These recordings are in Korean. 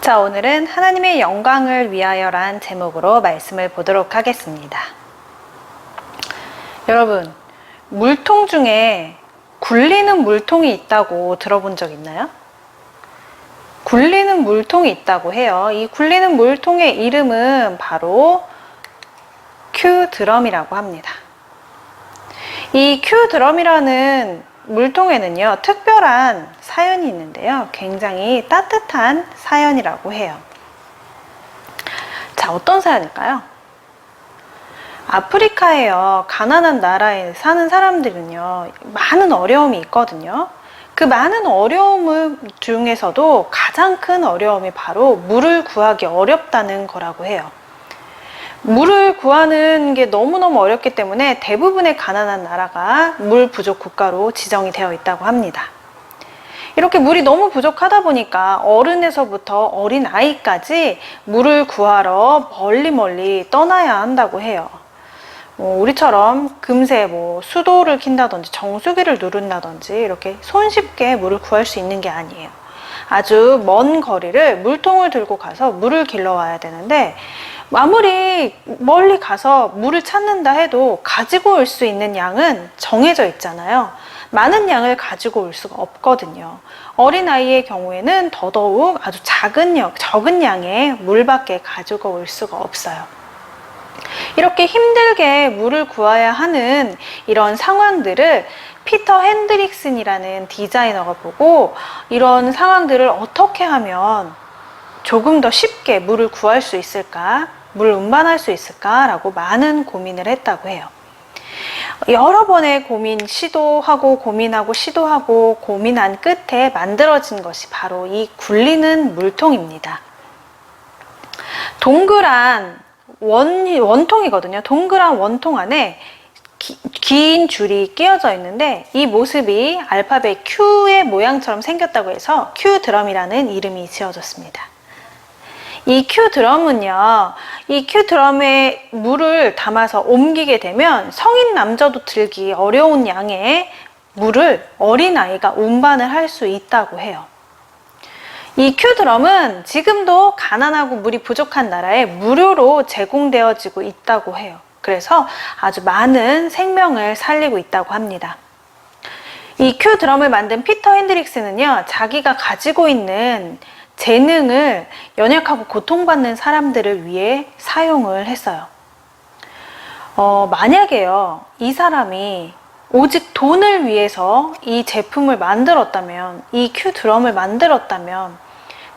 자, 오늘은 하나님의 영광을 위하여란 제목으로 말씀을 보도록 하겠습니다. 여러분, 물통 중에 굴리는 물통이 있다고 들어본 적 있나요? 굴리는 물통이 있다고 해요. 이 굴리는 물통의 이름은 바로 큐드럼이라고 합니다. 이 큐드럼이라는 물통에는요, 특별한 사연이 있는데요. 굉장히 따뜻한 사연이라고 해요. 자, 어떤 사연일까요? 아프리카에요, 가난한 나라에 사는 사람들은요, 많은 어려움이 있거든요. 그 많은 어려움 중에서도 가장 큰 어려움이 바로 물을 구하기 어렵다는 거라고 해요. 물을 구하는 게 너무너무 어렵기 때문에 대부분의 가난한 나라가 물 부족 국가로 지정이 되어 있다고 합니다. 이렇게 물이 너무 부족하다 보니까 어른에서부터 어린 아이까지 물을 구하러 멀리 떠나야 한다고 해요. 우리처럼 금세 수도를 킨다든지 정수기를 누른다든지 이렇게 손쉽게 물을 구할 수 있는 게 아니에요. 아주 먼 거리를 물통을 들고 가서 물을 길러 와야 되는데, 아무리 멀리 가서 물을 찾는다 해도 가지고 올 수 있는 양은 정해져 있잖아요. 많은 양을 가지고 올 수가 없거든요. 어린아이의 경우에는 더더욱 아주 적은 양의 물밖에 가지고 올 수가 없어요. 이렇게 힘들게 물을 구해야 하는 이런 상황들을 피터 핸드릭슨이라는 디자이너가 보고, 이런 상황들을 어떻게 하면 조금 더 쉽게 물을 구할 수 있을까, 물을 운반할 수 있을까라고 많은 고민을 했다고 해요. 여러 번의 시도하고 고민한 끝에 만들어진 것이 바로 이 굴리는 물통입니다. 동그란 원통이거든요. 동그란 원통 안에 긴 줄이 끼어져 있는데, 이 모습이 알파벳 Q의 모양처럼 생겼다고 해서 큐드럼이라는 이름이 지어졌습니다. 이 큐드럼은요, 이 큐드럼에 물을 담아서 옮기게 되면 성인 남자도 들기 어려운 양의 물을 어린아이가 운반을 할 수 있다고 해요. 이 큐드럼은 지금도 가난하고 물이 부족한 나라에 무료로 제공되어지고 있다고 해요. 그래서 아주 많은 생명을 살리고 있다고 합니다. 이 큐드럼을 만든 피터 핸드릭스는요, 자기가 가지고 있는 재능을 연약하고 고통받는 사람들을 위해 사용을 했어요. 만약에요, 이 사람이 오직 돈을 위해서 이 제품을 만들었다면, 이 큐드럼을 만들었다면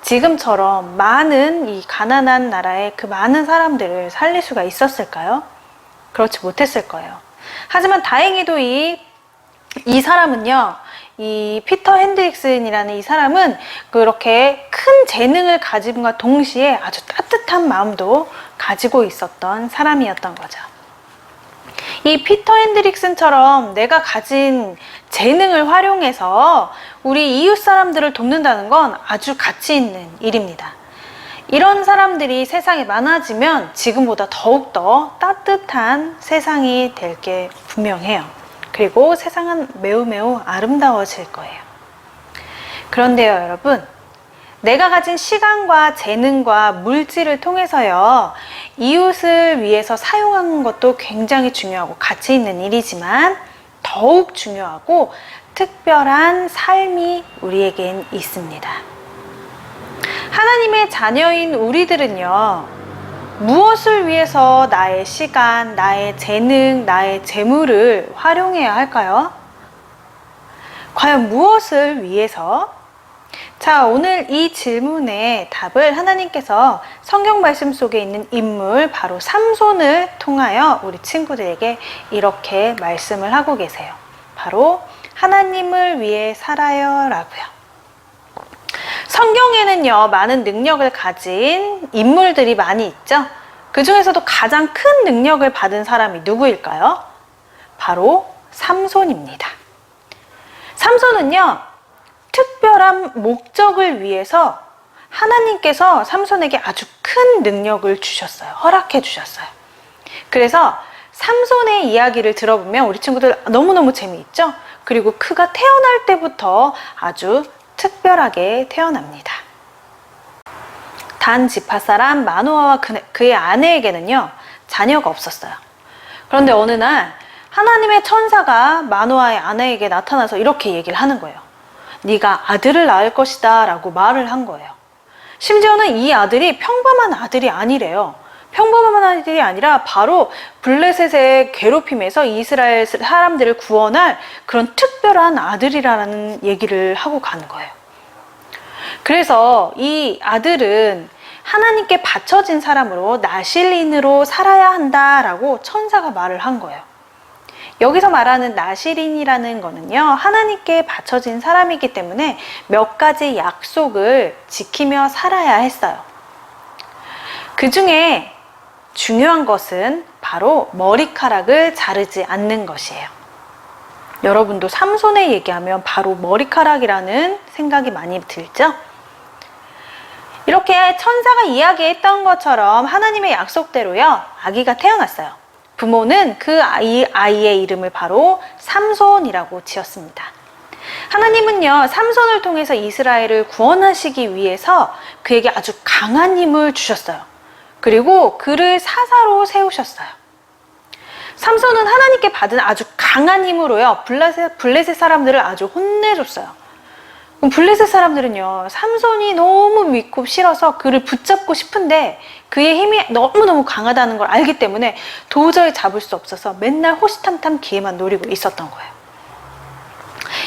지금처럼 많은 이 가난한 나라의 그 많은 사람들을 살릴 수가 있었을까요? 그렇지 못했을 거예요. 하지만 다행히도 이 사람은요, 이 피터 핸드릭슨이라는 이 사람은 그렇게 큰 재능을 가짐과 동시에 아주 따뜻한 마음도 가지고 있었던 사람이었던 거죠. 이 피터 핸드릭슨처럼 내가 가진 재능을 활용해서 우리 이웃 사람들을 돕는다는 건 아주 가치 있는 일입니다. 이런 사람들이 세상에 많아지면 지금보다 더욱더 따뜻한 세상이 될 게 분명해요. 그리고 세상은 매우 매우 아름다워질 거예요. 그런데요, 여러분, 내가 가진 시간과 재능과 물질을 통해서요, 이웃을 위해서 사용하는 것도 굉장히 중요하고 가치 있는 일이지만 더욱 중요하고 특별한 삶이 우리에겐 있습니다. 하나님의 자녀인 우리들은요, 무엇을 위해서 나의 시간, 나의 재능, 나의 재물을 활용해야 할까요? 과연 무엇을 위해서? 자, 오늘 이 질문의 답을 하나님께서 성경 말씀 속에 있는 인물 바로 삼손을 통하여 우리 친구들에게 이렇게 말씀을 하고 계세요. 바로 하나님을 위해 살아요 라고요. 성경에는요, 많은 능력을 가진 인물들이 많이 있죠. 그 중에서도 가장 큰 능력을 받은 사람이 누구일까요? 바로 삼손입니다. 삼손은요, 특별한 목적을 위해서 하나님께서 삼손에게 아주 큰 능력을 주셨어요. 허락해 주셨어요. 그래서 삼손의 이야기를 들어보면 우리 친구들 너무너무 재미있죠? 그리고 그가 태어날 때부터 아주 특별하게 태어납니다. 단 지파 사람 마노아와 그의 아내에게는요, 자녀가 없었어요. 그런데 어느 날 하나님의 천사가 마노아의 아내에게 나타나서 이렇게 얘기를 하는 거예요. 네가 아들을 낳을 것이다 라고 말을 한 거예요. 심지어는 이 아들이 평범한 아들이 아니래요. 평범한 아들이 아니라 바로 블레셋의 괴롭힘에서 이스라엘 사람들을 구원할 그런 특별한 아들이라는 얘기를 하고 가는 거예요. 그래서 이 아들은 하나님께 바쳐진 사람으로 나실인으로 살아야 한다라고 천사가 말을 한 거예요. 여기서 말하는 나실인이라는 거는요, 하나님께 바쳐진 사람이기 때문에 몇 가지 약속을 지키며 살아야 했어요. 그 중에 중요한 것은 바로 머리카락을 자르지 않는 것이에요. 여러분도 삼손에 얘기하면 바로 머리카락이라는 생각이 많이 들죠? 이렇게 천사가 이야기했던 것처럼 하나님의 약속대로요, 아기가 태어났어요. 부모는 그 아이의 이름을 바로 삼손이라고 지었습니다. 하나님은요, 삼손을 통해서 이스라엘을 구원하시기 위해서 그에게 아주 강한 힘을 주셨어요. 그리고 그를 사사로 세우셨어요. 삼손은 하나님께 받은 아주 강한 힘으로요, 블레셋 사람들을 아주 혼내줬어요. 그럼 블레셋 사람들은요, 삼손이 너무 믿고 싫어서 그를 붙잡고 싶은데 그의 힘이 너무너무 강하다는 걸 알기 때문에 도저히 잡을 수 없어서 맨날 호시탐탐 기회만 노리고 있었던 거예요.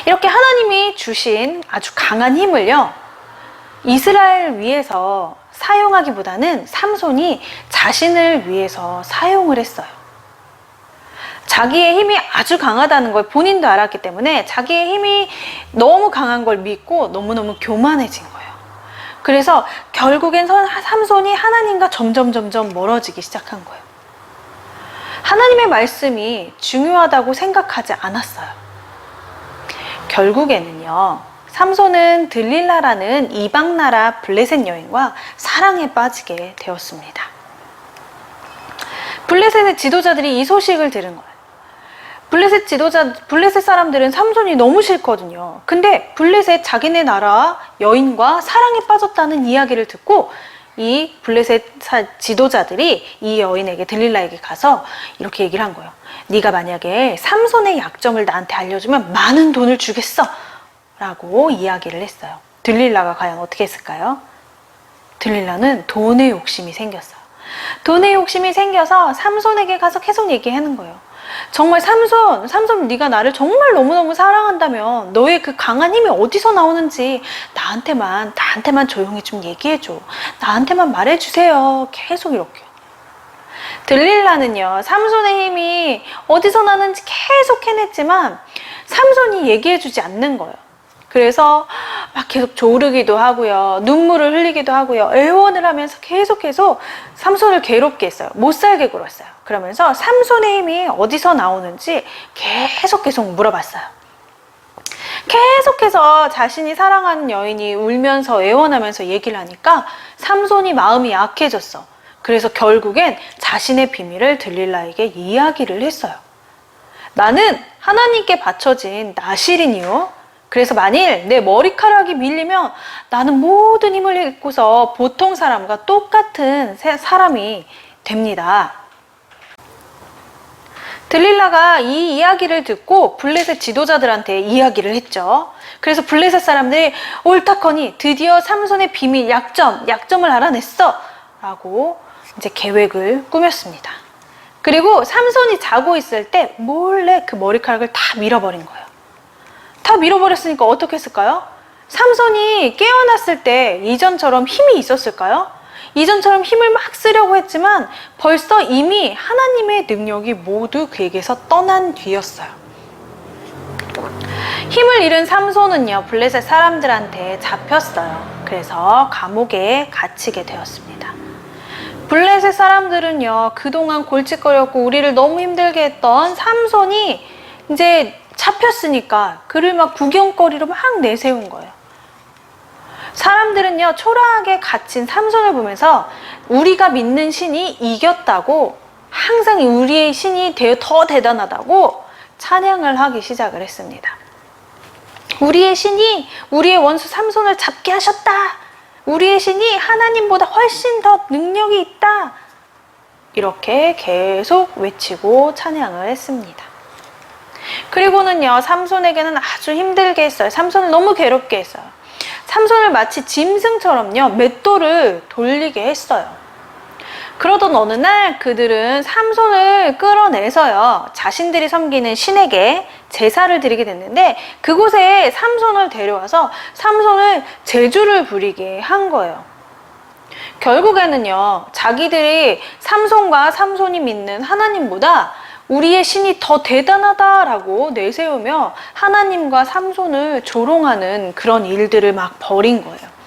이렇게 하나님이 주신 아주 강한 힘을요, 이스라엘 위해서 사용하기보다는 삼손이 자신을 위해서 사용을 했어요. 자기의 힘이 아주 강하다는 걸 본인도 알았기 때문에 자기의 힘이 너무 강한 걸 믿고 너무너무 교만해진 거예요. 그래서 결국엔 삼손이 하나님과 점점 멀어지기 시작한 거예요. 하나님의 말씀이 중요하다고 생각하지 않았어요. 결국에는요, 삼손은 들릴라라는 이방나라 블레셋 여인과 사랑에 빠지게 되었습니다. 블레셋의 지도자들이 이 소식을 들은 거예요. 블레셋 사람들은 삼손이 너무 싫거든요. 근데 블레셋 자기네 나라 여인과 사랑에 빠졌다는 이야기를 듣고 이 블레셋 지도자들이 이 여인에게, 들릴라에게 가서 이렇게 얘기를 한 거예요. 네가 만약에 삼손의 약점을 나한테 알려주면 많은 돈을 주겠어 라고 이야기를 했어요. 들릴라가 과연 어떻게 했을까요? 들릴라는 돈의 욕심이 생겼어요. 돈의 욕심이 생겨서 삼손에게 가서 계속 얘기하는 거예요. 정말 삼손 네가 나를 정말 너무너무 사랑한다면 너의 그 강한 힘이 어디서 나오는지 나한테만 조용히 좀 얘기해줘. 나한테만 말해주세요. 계속 이렇게. 들릴라는요, 삼손의 힘이 어디서 나는지 계속 해냈지만 삼손이 얘기해주지 않는 거예요. 그래서 막 계속 조르기도 하고요. 눈물을 흘리기도 하고요. 애원을 하면서 계속해서 삼손을 괴롭게 했어요. 못 살게 굴었어요. 그러면서 삼손의 힘이 어디서 나오는지 계속 물어봤어요. 계속해서 자신이 사랑하는 여인이 울면서 애원하면서 얘기를 하니까 삼손이 마음이 약해졌어. 그래서 결국엔 자신의 비밀을 들릴라에게 이야기를 했어요. 나는 하나님께 바쳐진 나실이니요. 그래서 만일 내 머리카락이 밀리면 나는 모든 힘을 잃고서 보통 사람과 똑같은 사람이 됩니다. 들릴라가 이 이야기를 듣고 블레셋 지도자들한테 이야기를 했죠. 그래서 블레셋 사람들이 옳다커니 드디어 삼손의 비밀 약점을 알아냈어 라고 이제 계획을 꾸몄습니다. 그리고 삼손이 자고 있을 때 몰래 그 머리카락을 다 밀어버린 거예요. 다 밀어버렸으니까 어떻게 했을까요? 삼손이 깨어났을 때 이전처럼 힘이 있었을까요? 이전처럼 힘을 막 쓰려고 했지만 벌써 이미 하나님의 능력이 모두 그에게서 떠난 뒤였어요. 힘을 잃은 삼손은요, 블레셋 사람들한테 잡혔어요. 그래서 감옥에 갇히게 되었습니다. 블레셋 사람들은요, 그동안 골칫거렸고 우리를 너무 힘들게 했던 삼손이 이제 잡혔으니까 그를 막 구경거리로 막 내세운 거예요. 사람들은요, 초라하게 갇힌 삼손을 보면서 우리가 믿는 신이 이겼다고, 항상 우리의 신이 더 대단하다고 찬양을 하기 시작을 했습니다. 우리의 신이 우리의 원수 삼손을 잡게 하셨다. 우리의 신이 하나님보다 훨씬 더 능력이 있다. 이렇게 계속 외치고 찬양을 했습니다. 그리고는요, 삼손에게는 아주 힘들게 했어요. 삼손을 너무 괴롭게 했어요. 삼손을 마치 짐승처럼요, 맷돌을 돌리게 했어요. 그러던 어느 날 그들은 삼손을 끌어내서요, 자신들이 섬기는 신에게 제사를 드리게 됐는데, 그곳에 삼손을 데려와서 삼손을 제주를 부리게 한 거예요. 결국에는요, 자기들이 삼손이 믿는 하나님보다 우리의 신이 더 대단하다라고 내세우며 하나님과 삼손을 조롱하는 그런 일들을 막 벌인 거예요.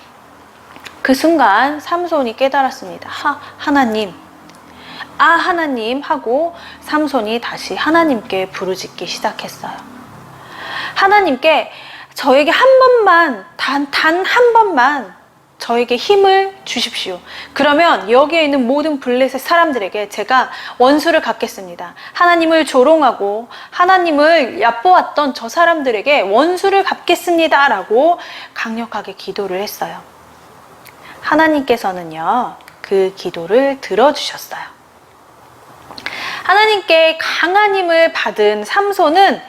그 순간 삼손이 깨달았습니다. 하나님 하고 삼손이 다시 하나님께 부르짖기 시작했어요. 하나님께 저에게 한 번만, 단 한 번만 저에게 힘을 주십시오. 그러면 여기에 있는 모든 블레셋 사람들에게 제가 원수를 갚겠습니다. 하나님을 조롱하고 하나님을 얕보았던 저 사람들에게 원수를 갚겠습니다 라고 강력하게 기도를 했어요. 하나님께서는요, 그 기도를 들어주셨어요. 하나님께 강한 힘을 받은 삼손은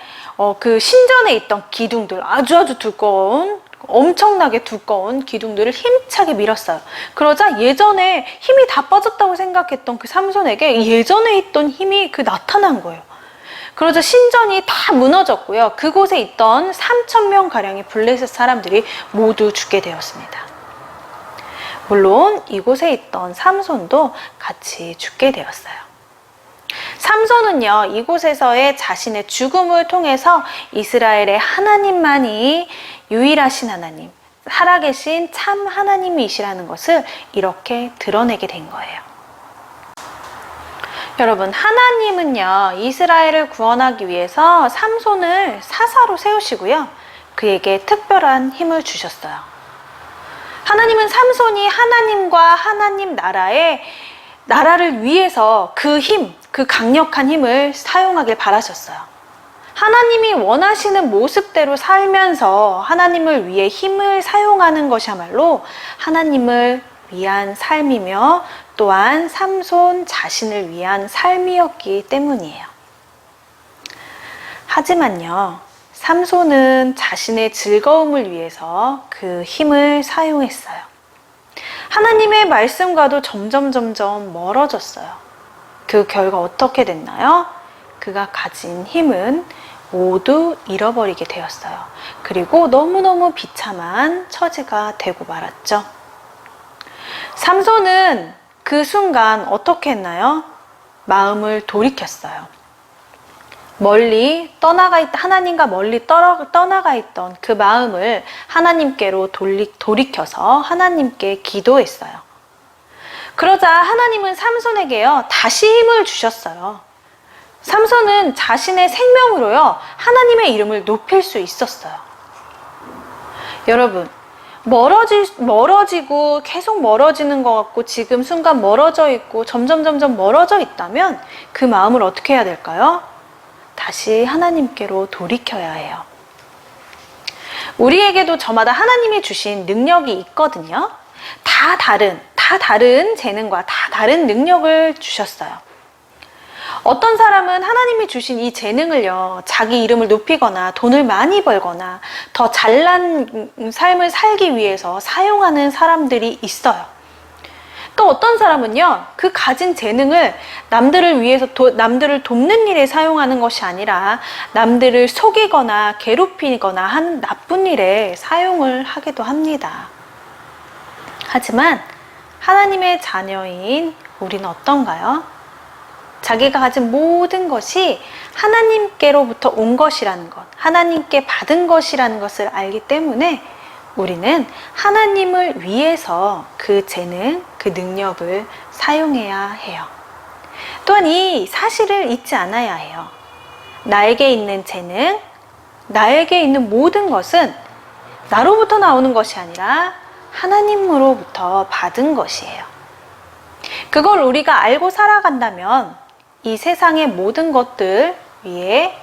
그 신전에 있던 기둥들, 아주 두꺼운, 엄청나게 두꺼운 기둥들을 힘차게 밀었어요. 그러자 예전에 힘이 다 빠졌다고 생각했던 그 삼손에게 예전에 있던 힘이 나타난 거예요. 그러자 신전이 다 무너졌고요. 그곳에 있던 3,000명 가량의 블레셋 사람들이 모두 죽게 되었습니다. 물론 이곳에 있던 삼손도 같이 죽게 되었어요. 삼손은요, 이곳에서의 자신의 죽음을 통해서 이스라엘의 하나님만이 유일하신 하나님, 살아계신 참 하나님이시라는 것을 이렇게 드러내게 된 거예요. 여러분, 하나님은요, 이스라엘을 구원하기 위해서 삼손을 사사로 세우시고요, 그에게 특별한 힘을 주셨어요. 하나님은 삼손이 하나님과 하나님 나라를 위해서 그 강력한 힘을 사용하길 바라셨어요. 하나님이 원하시는 모습대로 살면서 하나님을 위해 힘을 사용하는 것이야말로 하나님을 위한 삶이며 또한 삼손 자신을 위한 삶이었기 때문이에요. 하지만요, 삼손은 자신의 즐거움을 위해서 그 힘을 사용했어요. 하나님의 말씀과도 점점 멀어졌어요. 그 결과 어떻게 됐나요? 그가 가진 힘은 모두 잃어버리게 되었어요. 그리고 너무너무 비참한 처지가 되고 말았죠. 삼손은 그 순간 어떻게 했나요? 마음을 돌이켰어요. 하나님과 멀리 떠나가 있던 그 마음을 하나님께로 돌이켜서 하나님께 기도했어요. 그러자 하나님은 삼손에게요, 다시 힘을 주셨어요. 삼손은 자신의 생명으로요, 하나님의 이름을 높일 수 있었어요. 여러분, 멀어지고 계속 멀어지는 것 같고 지금 순간 멀어져 있고 점점 멀어져 있다면 그 마음을 어떻게 해야 될까요? 다시 하나님께로 돌이켜야 해요. 우리에게도 저마다 하나님이 주신 능력이 있거든요. 다 다른 재능과 다 다른 능력을 주셨어요. 어떤 사람은 하나님이 주신 이 재능을요, 자기 이름을 높이거나 돈을 많이 벌거나 더 잘난 삶을 살기 위해서 사용하는 사람들이 있어요. 또 어떤 사람은요, 그 가진 재능을 남들을 돕는 일에 사용하는 것이 아니라 남들을 속이거나 괴롭히거나 하는 나쁜 일에 사용을 하기도 합니다. 하지만 하나님의 자녀인 우리는 어떤가요? 자기가 가진 모든 것이 하나님께로부터 온 것이라는 것, 하나님께 받은 것이라는 것을 알기 때문에 우리는 하나님을 위해서 그 재능, 그 능력을 사용해야 해요. 또한 이 사실을 잊지 않아야 해요. 나에게 있는 재능, 나에게 있는 모든 것은 나로부터 나오는 것이 아니라 하나님으로부터 받은 것이에요. 그걸 우리가 알고 살아간다면 이 세상의 모든 것들 위에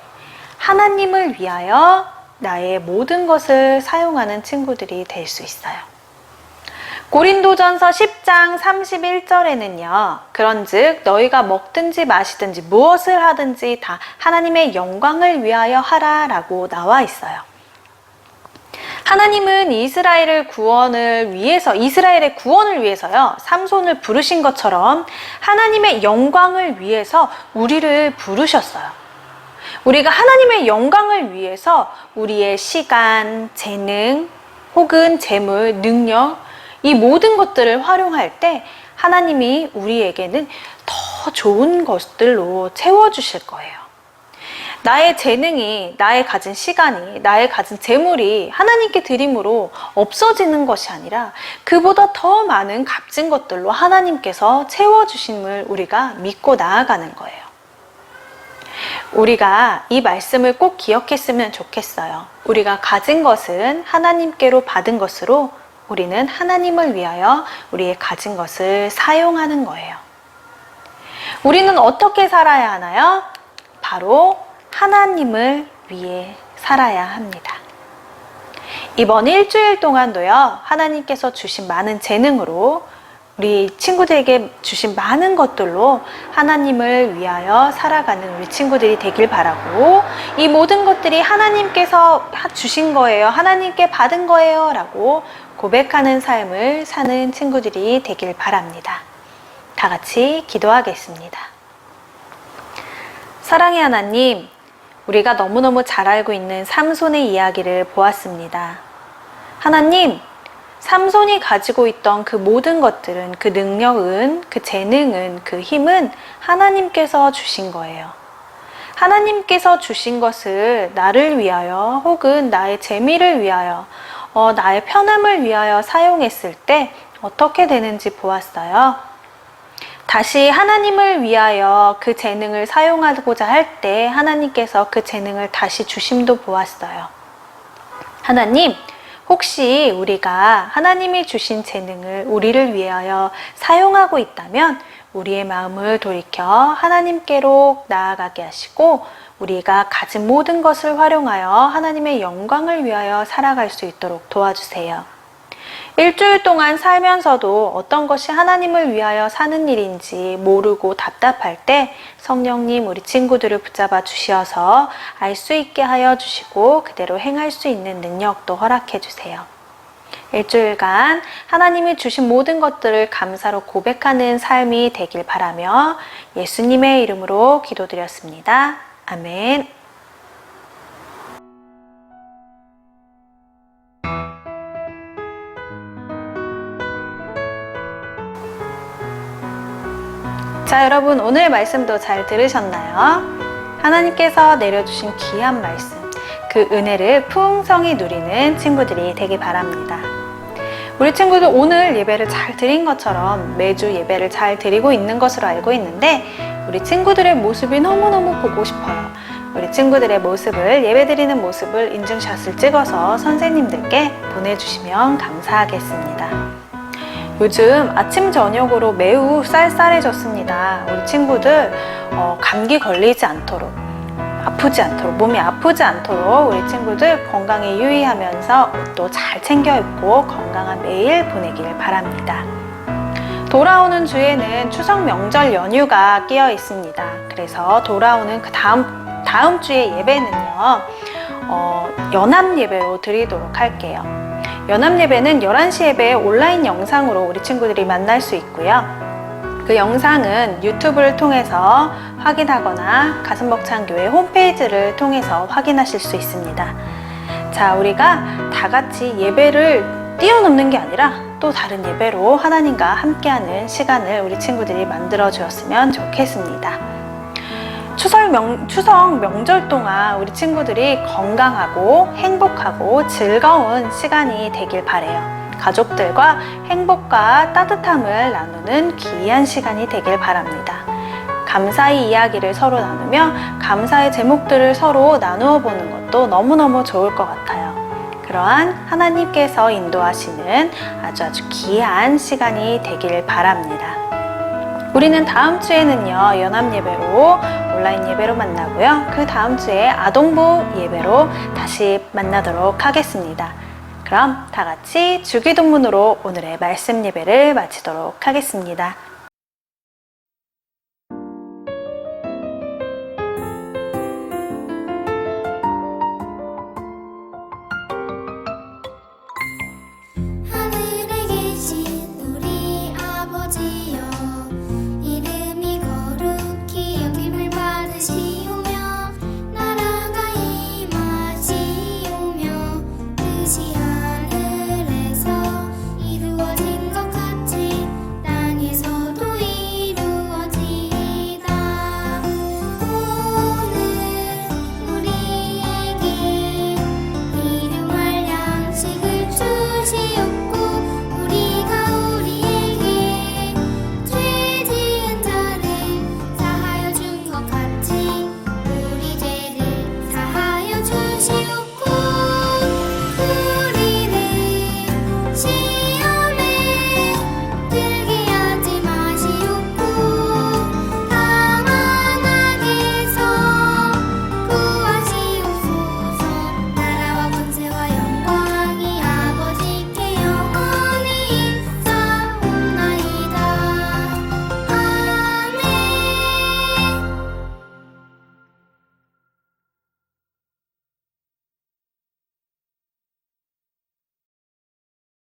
하나님을 위하여 나의 모든 것을 사용하는 친구들이 될 수 있어요. 고린도전서 10장 31절에는요. 그런즉 너희가 먹든지 마시든지 무엇을 하든지 다 하나님의 영광을 위하여 하라라고 나와 있어요. 하나님은 이스라엘의 구원을 위해서요, 삼손을 부르신 것처럼 하나님의 영광을 위해서 우리를 부르셨어요. 우리가 하나님의 영광을 위해서 우리의 시간, 재능, 혹은 재물, 능력, 이 모든 것들을 활용할 때 하나님이 우리에게는 더 좋은 것들로 채워주실 거예요. 나의 재능이, 나의 가진 시간이, 나의 가진 재물이 하나님께 드림으로 없어지는 것이 아니라 그보다 더 많은 값진 것들로 하나님께서 채워주심을 우리가 믿고 나아가는 거예요. 우리가 이 말씀을 꼭 기억했으면 좋겠어요. 우리가 가진 것은 하나님께로 받은 것으로 우리는 하나님을 위하여 우리의 가진 것을 사용하는 거예요. 우리는 어떻게 살아야 하나요? 바로 하나님을 위해 살아야 합니다. 이번 일주일 동안도요, 하나님께서 주신 많은 재능으로 우리 친구들에게 주신 많은 것들로 하나님을 위하여 살아가는 우리 친구들이 되길 바라고, 이 모든 것들이 하나님께서 주신 거예요, 하나님께 받은 거예요 라고 고백하는 삶을 사는 친구들이 되길 바랍니다. 다 같이 기도하겠습니다. 사랑의 하나님, 우리가 너무너무 잘 알고 있는 삼손의 이야기를 보았습니다. 하나님, 삼손이 가지고 있던 그 모든 것들은, 그 능력은, 그 재능은, 그 힘은 하나님께서 주신 거예요. 하나님께서 주신 것을 나를 위하여 혹은 나의 재미를 위하여, 나의 편함을 위하여 사용했을 때 어떻게 되는지 보았어요. 다시 하나님을 위하여 그 재능을 사용하고자 할 때 하나님께서 그 재능을 다시 주심도 보았어요. 하나님, 혹시 우리가 하나님이 주신 재능을 우리를 위하여 사용하고 있다면 우리의 마음을 돌이켜 하나님께로 나아가게 하시고 우리가 가진 모든 것을 활용하여 하나님의 영광을 위하여 살아갈 수 있도록 도와주세요. 일주일 동안 살면서도 어떤 것이 하나님을 위하여 사는 일인지 모르고 답답할 때 성령님 우리 친구들을 붙잡아 주시어서 알 수 있게 하여 주시고 그대로 행할 수 있는 능력도 허락해 주세요. 일주일간 하나님이 주신 모든 것들을 감사로 고백하는 삶이 되길 바라며 예수님의 이름으로 기도드렸습니다. 아멘. 자, 여러분 오늘 말씀도 잘 들으셨나요? 하나님께서 내려주신 귀한 말씀, 그 은혜를 풍성히 누리는 친구들이 되기 바랍니다. 우리 친구들 오늘 예배를 잘 드린 것처럼 매주 예배를 잘 드리고 있는 것으로 알고 있는데 우리 친구들의 모습이 너무너무 보고 싶어요. 우리 친구들의 모습을, 예배 드리는 모습을 인증샷을 찍어서 선생님들께 보내주시면 감사하겠습니다. 요즘 아침 저녁으로 매우 쌀쌀해졌습니다. 우리 친구들 감기 걸리지 않도록, 아프지 않도록, 몸이 아프지 않도록 우리 친구들 건강에 유의하면서 옷도 잘 챙겨 입고 건강한 매일 보내길 바랍니다. 돌아오는 주에는 추석 명절 연휴가 끼어 있습니다. 그래서 돌아오는 그 다음 주의 예배는요, 연합 예배로 드리도록 할게요. 연합 예배는 11시 예배 온라인 영상으로 우리 친구들이 만날 수 있고요. 그 영상은 유튜브를 통해서 확인하거나 가슴벅찬교회 홈페이지를 통해서 확인하실 수 있습니다. 자, 우리가 다 같이 예배를 뛰어넘는 게 아니라 또 다른 예배로 하나님과 함께하는 시간을 우리 친구들이 만들어 주었으면 좋겠습니다. 추석 명절 동안 우리 친구들이 건강하고 행복하고 즐거운 시간이 되길 바래요. 가족들과 행복과 따뜻함을 나누는 귀한 시간이 되길 바랍니다. 감사의 이야기를 서로 나누며 감사의 제목들을 서로 나누어 보는 것도 너무너무 좋을 것 같아요. 그러한 하나님께서 인도하시는 아주 귀한 시간이 되길 바랍니다. 우리는 다음 주에는요, 연합 예배로 온라인 예배로 만나고요. 그 다음 주에 아동부 예배로 다시 만나도록 하겠습니다. 그럼 다 같이 주기도문으로 오늘의 말씀 예배를 마치도록 하겠습니다.